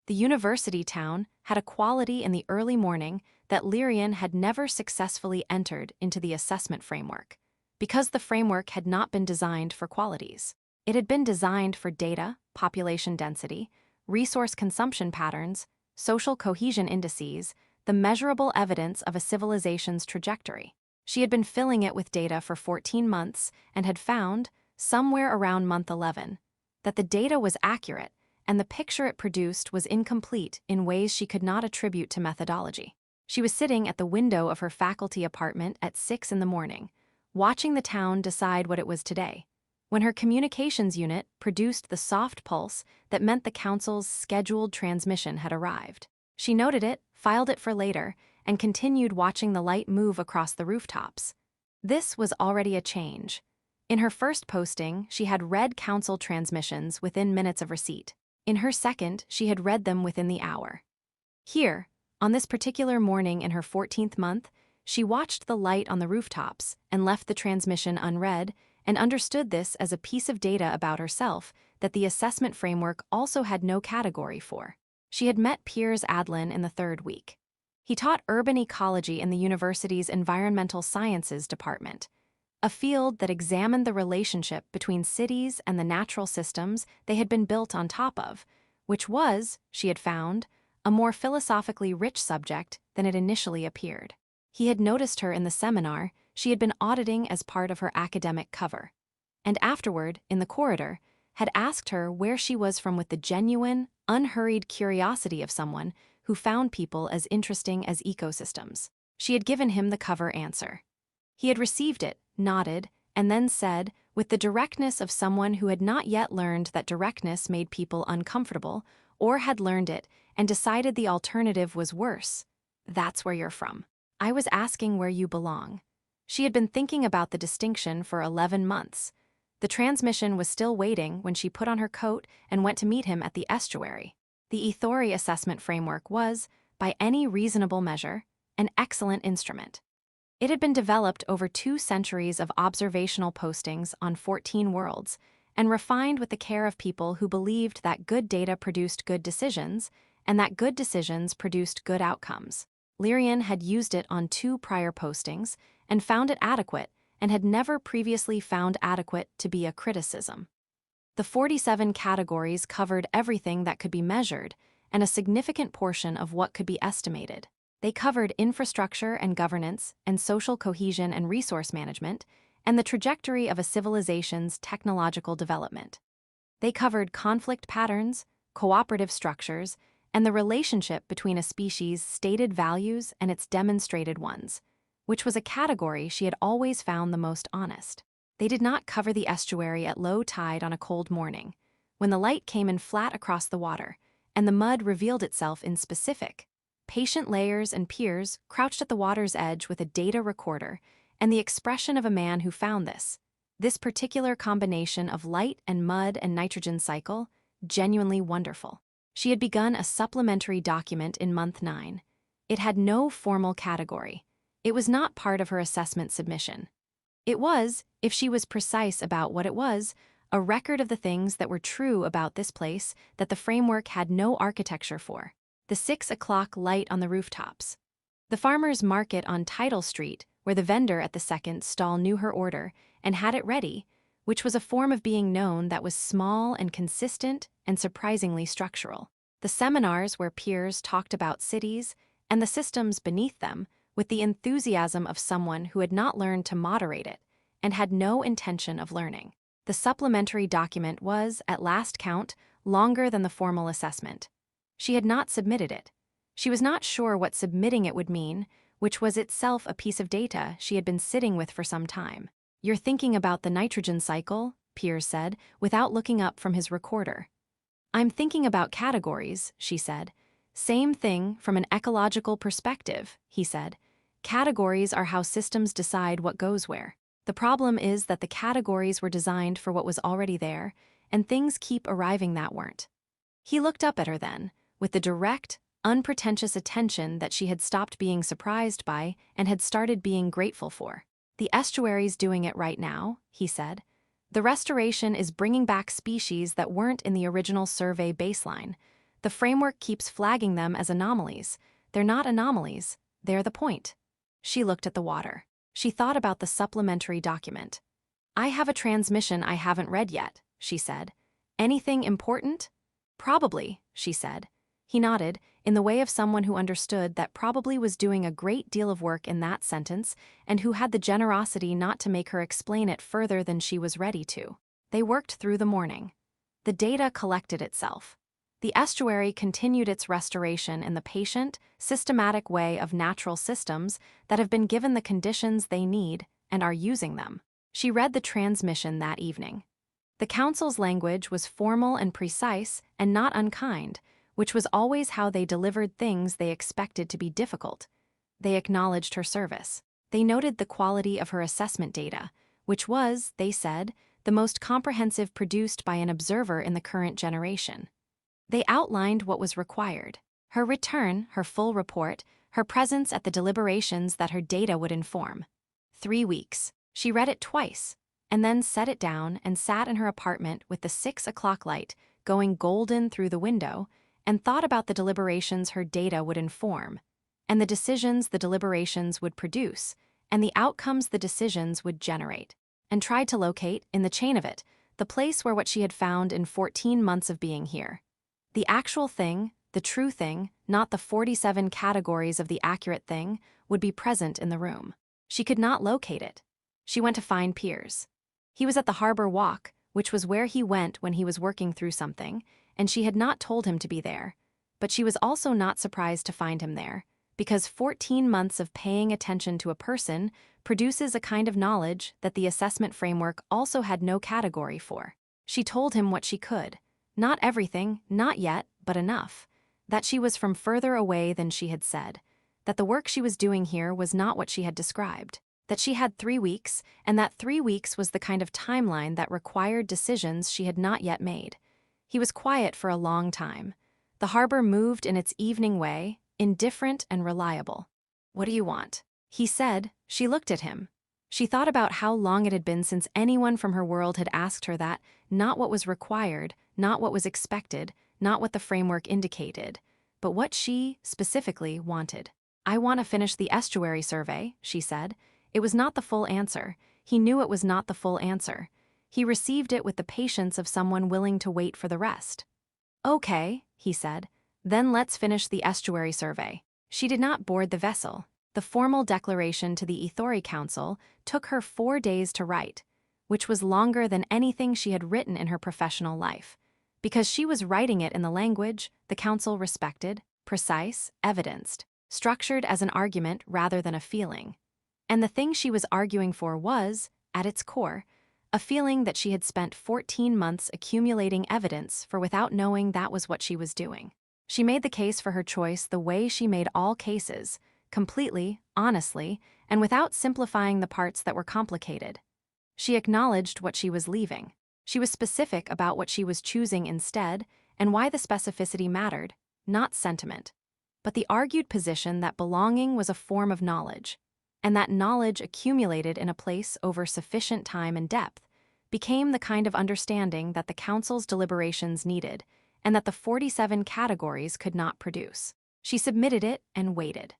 The university town had a quality in the early morning that Lyrian had never successfully entered into the assessment framework, because the framework had not been designed for qualities. It had been designed for data, population density, resource consumption patterns, social cohesion indices, the measurable evidence of a civilization's trajectory. She had been filling it with data for 14 months and had found, somewhere around month 11, that the data was accurate and the picture it produced was incomplete in ways she could not attribute to methodology. She was sitting at the window of her faculty apartment at 6 in the morning, watching the town decide what it was today, when her communications unit produced the soft pulse that meant the council's scheduled transmission had arrived. She noted it, filed it for later, and continued watching the light move across the rooftops. This was already a change. In her first posting, she had read council transmissions within minutes of receipt. In her second, she had read them within the hour. Here, on this particular morning in her 14th month, she watched the light on the rooftops and left the transmission unread, and understood this as a piece of data about herself that the assessment framework also had no category for. She had met Piers Adlin in the third week. He taught urban ecology in the university's environmental sciences department, a field that examined the relationship between cities and the natural systems they had been built on top of, which was, she had found, a more philosophically rich subject than it initially appeared. He had noticed her in the seminar she had been auditing as part of her academic cover, and afterward, in the corridor, had asked her where she was from with the genuine, unhurried curiosity of someone who found people as interesting as ecosystems. She had given him the cover answer. He had received it, nodded, and then said, with the directness of someone who had not yet learned that directness made people uncomfortable, or had learned it and decided the alternative was worse, "That's where you're from. I was asking where you belong." She had been thinking about the distinction for 11 months. The transmission was still waiting when she put on her coat and went to meet him at the estuary. The Ethori assessment framework was, by any reasonable measure, an excellent instrument. It had been developed over 2 centuries of observational postings on 14 worlds, and refined with the care of people who believed that good data produced good decisions, and that good decisions produced good outcomes. Lyrian had used it on 2 prior postings, and found it adequate, and had never previously found adequate to be a criticism. The 47 categories covered everything that could be measured, and a significant portion of what could be estimated. They covered infrastructure and governance, and social cohesion and resource management, and the trajectory of a civilization's technological development. They covered conflict patterns, cooperative structures, and the relationship between a species' stated values and its demonstrated ones, which was a category she had always found the most honest. They did not cover the estuary at low tide on a cold morning, when the light came in flat across the water, and the mud revealed itself in specific, patient layers and piers crouched at the water's edge with a data recorder and the expression of a man who found this particular combination of light and mud and nitrogen cycle, genuinely wonderful. She had begun a supplementary document in month 9. It had no formal category. It was not part of her assessment submission. It was, if she was precise about what it was, a record of the things that were true about this place that the framework had no architecture for. The 6 o'clock light on the rooftops. The farmer's market on Tidal Street, where the vendor at the second stall knew her order and had it ready, which was a form of being known that was small and consistent and surprisingly structural. The seminars where peers talked about cities and the systems beneath them with the enthusiasm of someone who had not learned to moderate it and had no intention of learning. The supplementary document was, at last count, longer than the formal assessment. She had not submitted it. She was not sure what submitting it would mean, which was itself a piece of data she had been sitting with for some time. "You're thinking about the nitrogen cycle," Piers said, without looking up from his recorder. "I'm thinking about categories," she said. "Same thing from an ecological perspective," he said. "Categories are how systems decide what goes where. The problem is that the categories were designed for what was already there, and things keep arriving that weren't." He looked up at her then, with the direct, unpretentious attention that she had stopped being surprised by and had started being grateful for. "The estuary's doing it right now," he said. "The restoration is bringing back species that weren't in the original survey baseline. The framework keeps flagging them as anomalies. They're not anomalies, they're the point. She looked at the water. She thought about the supplementary document. I have a transmission I haven't read yet, she said. Anything important? Probably, she said. He nodded, in the way of someone who understood that probably was doing a great deal of work in that sentence and who had the generosity not to make her explain it further than she was ready to. They worked through the morning. The data collected itself. The estuary continued its restoration in the patient, systematic way of natural systems that have been given the conditions they need and are using them. She read the transmission that evening. The council's language was formal and precise and not unkind, which was always how they delivered things they expected to be difficult. They acknowledged her service. They noted the quality of her assessment data, which was, they said, the most comprehensive produced by an observer in the current generation. They outlined what was required: her return, her full report, her presence at the deliberations that her data would inform. 3 weeks. She read it twice, and then set it down and sat in her apartment with the 6 o'clock light going golden through the window and thought about the deliberations her data would inform, and the decisions the deliberations would produce, and the outcomes the decisions would generate, and tried to locate, in the chain of it, the place where what she had found in 14 months of being here. The actual thing, the true thing, not the 47 categories of the accurate thing, would be present in the room. She could not locate it. She went to find Piers. He was at the Harbor Walk, which was where he went when he was working through something, and she had not told him to be there. But she was also not surprised to find him there, because 14 months of paying attention to a person produces a kind of knowledge that the assessment framework also had no category for. She told him what she could. Not everything, not yet, but enough. That she was from further away than she had said. That the work she was doing here was not what she had described. That she had 3 weeks, and that 3 weeks was the kind of timeline that required decisions she had not yet made. He was quiet for a long time. The harbor moved in its evening way, indifferent and reliable. What do you want? He said. She looked at him. She thought about how long it had been since anyone from her world had asked her that, not what was required, not what was expected, not what the framework indicated, but what she, specifically, wanted. I want to finish the estuary survey, she said. It was not the full answer. He knew it was not the full answer. He received it with the patience of someone willing to wait for the rest. Okay, he said. Then let's finish the estuary survey. She did not board the vessel. The formal declaration to the Ithori Council took her 4 days to write, which was longer than anything she had written in her professional life. Because she was writing it in the language the council respected, precise, evidenced, structured as an argument rather than a feeling. And the thing she was arguing for was, at its core, a feeling that she had spent 14 months accumulating evidence for without knowing that was what she was doing. She made the case for her choice the way she made all cases, completely, honestly, and without simplifying the parts that were complicated. She acknowledged what she was leaving. She was specific about what she was choosing instead and why the specificity mattered, not sentiment. But the argued position that belonging was a form of knowledge, and that knowledge accumulated in a place over sufficient time and depth, became the kind of understanding that the council's deliberations needed and that the 47 categories could not produce. She submitted it and waited.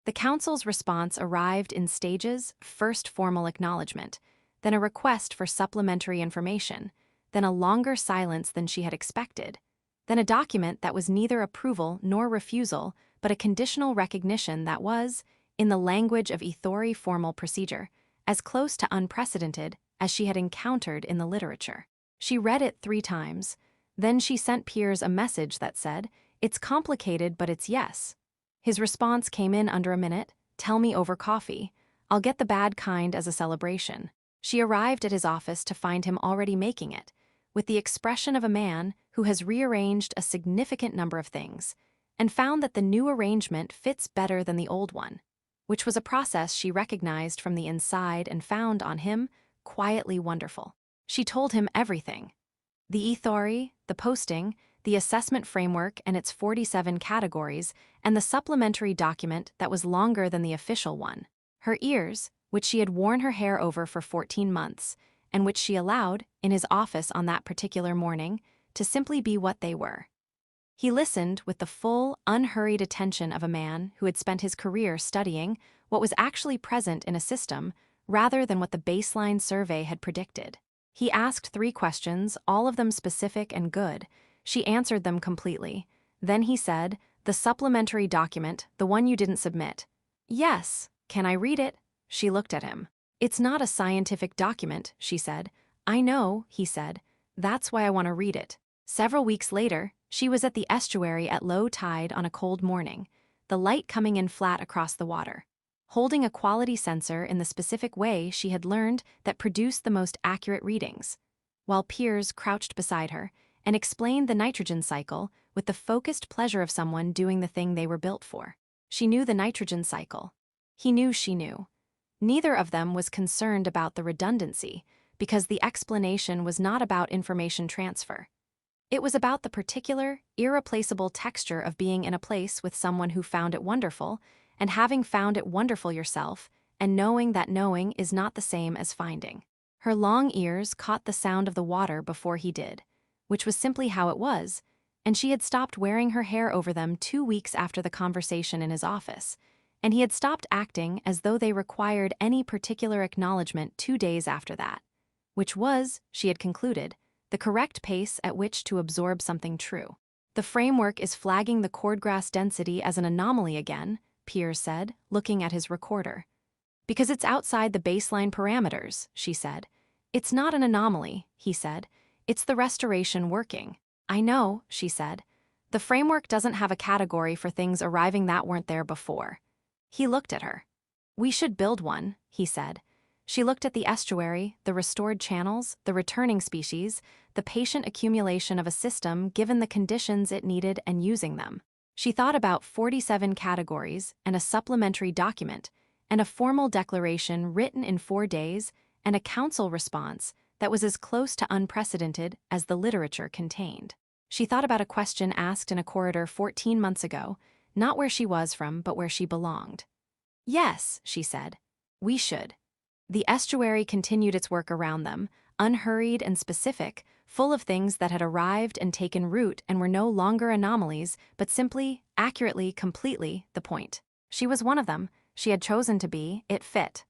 The council's response arrived in stages: first formal acknowledgement, then a request for supplementary information, then a longer silence than she had expected, then a document that was neither approval nor refusal, but a conditional recognition that was, in the language of Ithori formal procedure, as close to unprecedented as she had encountered in the literature. She read it 3 times. Then she sent Piers a message that said, "It's complicated, but it's yes." His response came in under a minute: "Tell me over coffee. I'll get the bad kind as a celebration." She arrived at his office to find him already making it, with the expression of a man who has rearranged a significant number of things, and found that the new arrangement fits better than the old one, which was a process she recognized from the inside and found on him quietly wonderful. She told him everything: the Ithori, the posting, the assessment framework and its 47 categories, and the supplementary document that was longer than the official one. Her ears, which she had worn her hair over for 14 months, and which she allowed, in his office on that particular morning, to simply be what they were. He listened with the full, unhurried attention of a man who had spent his career studying what was actually present in a system rather than what the baseline survey had predicted. He asked 3 questions, all of them specific and good. She answered them completely. Then he said, "The supplementary document, the one you didn't submit." "Yes. Can I read it?" She looked at him. "It's not a scientific document," she said. "I know," he said. "That's why I want to read it." Several weeks later, she was at the estuary at low tide on a cold morning, the light coming in flat across the water. Holding a quality sensor in the specific way she had learned that produced the most accurate readings, while Piers crouched beside her and explained the nitrogen cycle with the focused pleasure of someone doing the thing they were built for. She knew the nitrogen cycle. He knew she knew. Neither of them was concerned about the redundancy, because the explanation was not about information transfer. It was about the particular, irreplaceable texture of being in a place with someone who found it wonderful, and having found it wonderful yourself, and knowing that knowing is not the same as finding. Her long ears caught the sound of the water before he did, which was simply how it was, and she had stopped wearing her hair over them 2 weeks after the conversation in his office, and he had stopped acting as though they required any particular acknowledgement 2 days after that, which was, she had concluded, the correct pace at which to absorb something true. "The framework is flagging the cordgrass density as an anomaly again," Piers said, looking at his recorder. "Because it's outside the baseline parameters," she said. "It's not an anomaly," he said. "It's the restoration working." "I know," she said. "The framework doesn't have a category for things arriving that weren't there before." He looked at her. "We should build one," he said. She looked at the estuary, the restored channels, the returning species, the patient accumulation of a system given the conditions it needed and using them. She thought about 47 categories and a supplementary document, and a formal declaration written in 4 days, and a council response that was as close to unprecedented as the literature contained. She thought about a question asked in a corridor 14 months ago, not where she was from, but where she belonged. "Yes," she said. "We should." The estuary continued its work around them, unhurried and specific, full of things that had arrived and taken root and were no longer anomalies, but simply, accurately, completely, the point. She was one of them. She had chosen to be. It fit.